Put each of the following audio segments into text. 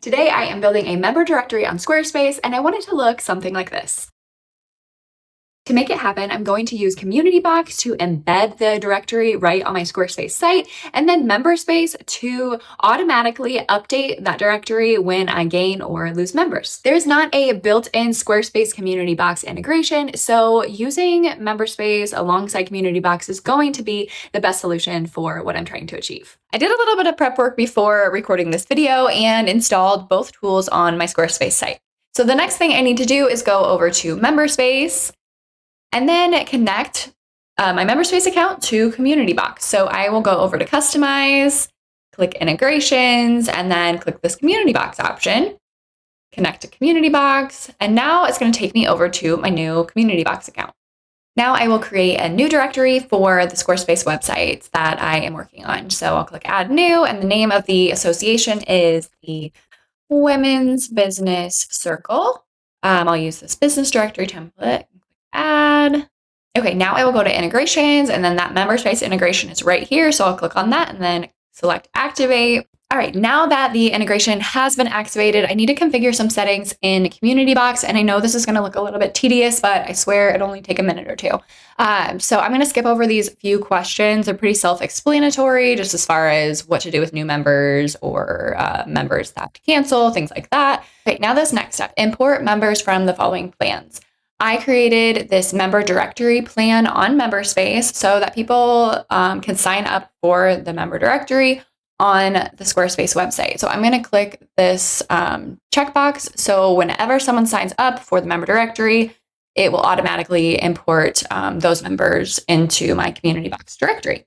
Today I am building a member directory on Squarespace, and I want it to look something like this. To make it happen, I'm going to use Community Box to embed the directory right on my Squarespace site, and then MemberSpace to automatically update that directory when I gain or lose members. There's not a built-in Squarespace Community Box integration, so using MemberSpace alongside Community Box is going to be the best solution for what I'm trying to achieve. I did a little bit of prep work before recording this video and installed both tools on my Squarespace site. So the next thing I need to do is go over to MemberSpace and then connect my MemberSpace account to Community Box. So I will go over to Customize, click Integrations, and then click this Community Box option, connect to Community Box, and now it's going to take me over to my new Community Box account. Now I will create a new directory for the Squarespace website that I am working on. So I'll click Add New, and the name of the association is the Women's Business Circle. I'll use this business directory template. Add. Okay, now I will go to integrations, and then that MemberSpace integration is right here. So I'll click on that and then select activate. All right, now that the integration has been activated, I need to configure some settings in Community Box. And I know this is going to look a little bit tedious, but I swear it'll only take a minute or two. So I'm going to skip over these few questions. They're pretty self-explanatory, just as far as what to do with new members or members that have to cancel, things like that. Okay, now this next step, import members from the following plans. I created this member directory plan on MemberSpace so that people can sign up for the member directory on the Squarespace website. So I'm going to click this checkbox. So whenever someone signs up for the member directory, it will automatically import those members into my Community Box directory.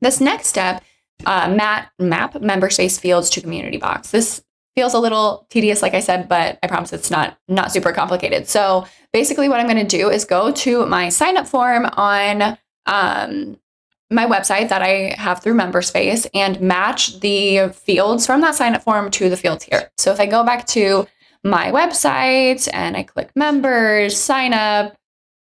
This next step, map MemberSpace fields to Community Box. This feels a little tedious, like I said, but I promise it's not super complicated. So basically what I'm going to do is go to my sign up form on my website that I have through MemberSpace and match the fields from that sign up form to the fields here. So if I go back to my website and I click members, sign up,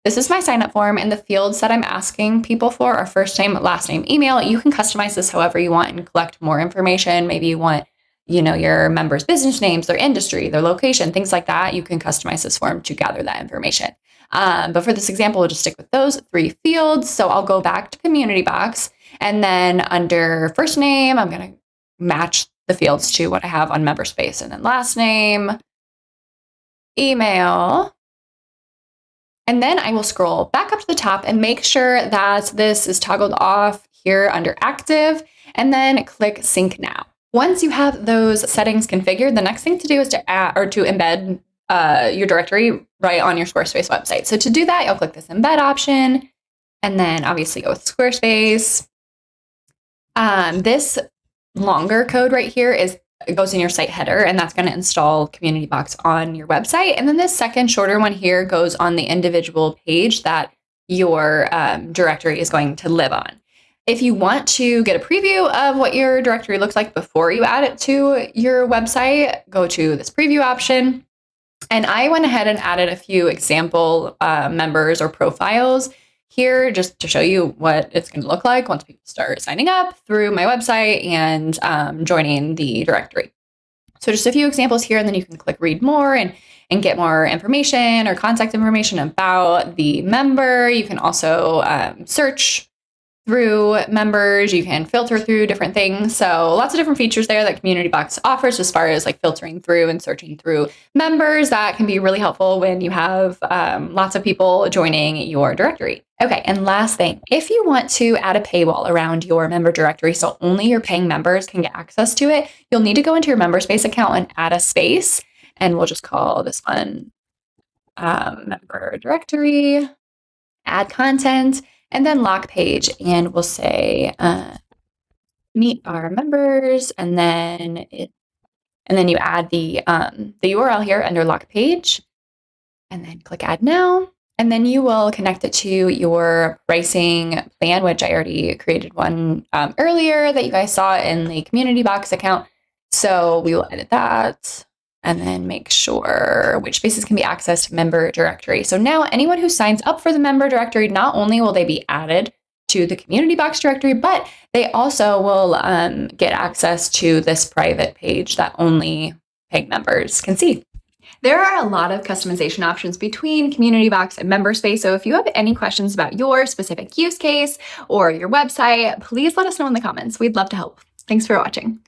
this is my sign up form, and the fields that I'm asking people for are first name, last name, email. You can customize this however you want and collect more information. Maybe you want your members' business names, their industry, their location, things like that. You can customize this form to gather that information. But for this example, we'll just stick with those 3 fields. So I'll go back to Community Box, and then under first name, I'm going to match the fields to what I have on MemberSpace, and then last name, email. And then I will scroll back up to the top and make sure that this is toggled off here under active, and then click sync now. Once you have those settings configured, the next thing to do is to add or to embed your directory right on your Squarespace website. So to do that, you'll click this embed option, and then obviously go with Squarespace. This longer code right here goes in your site header, and that's going to install Community Box on your website. And then this second shorter one here goes on the individual page that your directory is going to live on. If you want to get a preview of what your directory looks like before you add it to your website, go to this preview option. And I went ahead and added a few example members or profiles here just to show you what it's going to look like once people start signing up through my website and joining the directory. So just a few examples here, and then you can click read more and get more information or contact information about the member. You can also search through members. You can filter through different things. So lots of different features there that Community Box offers as far as like filtering through and searching through members. That can be really helpful when you have lots of people joining your directory. Okay, and last thing, if you want to add a paywall around your member directory so only your paying members can get access to it, you'll need to go into your MemberSpace account and add a space. And we'll just call this one member directory, add content, and then lock page, and we'll say meet our members, and then you add the URL here under lock page, and then click add now, and then you will connect it to your pricing plan, which I already created one earlier that you guys saw in the Community Box account. So we will edit that. And then make sure which spaces can be accessed to member directory. So now anyone who signs up for the member directory, not only will they be added to the Community Box directory, but they also will get access to this private page that only paying members can see. There are a lot of customization options between Community Box and MemberSpace, so if you have any questions about your specific use case or your website, please let us know in the comments. We'd love to help. Thanks for watching.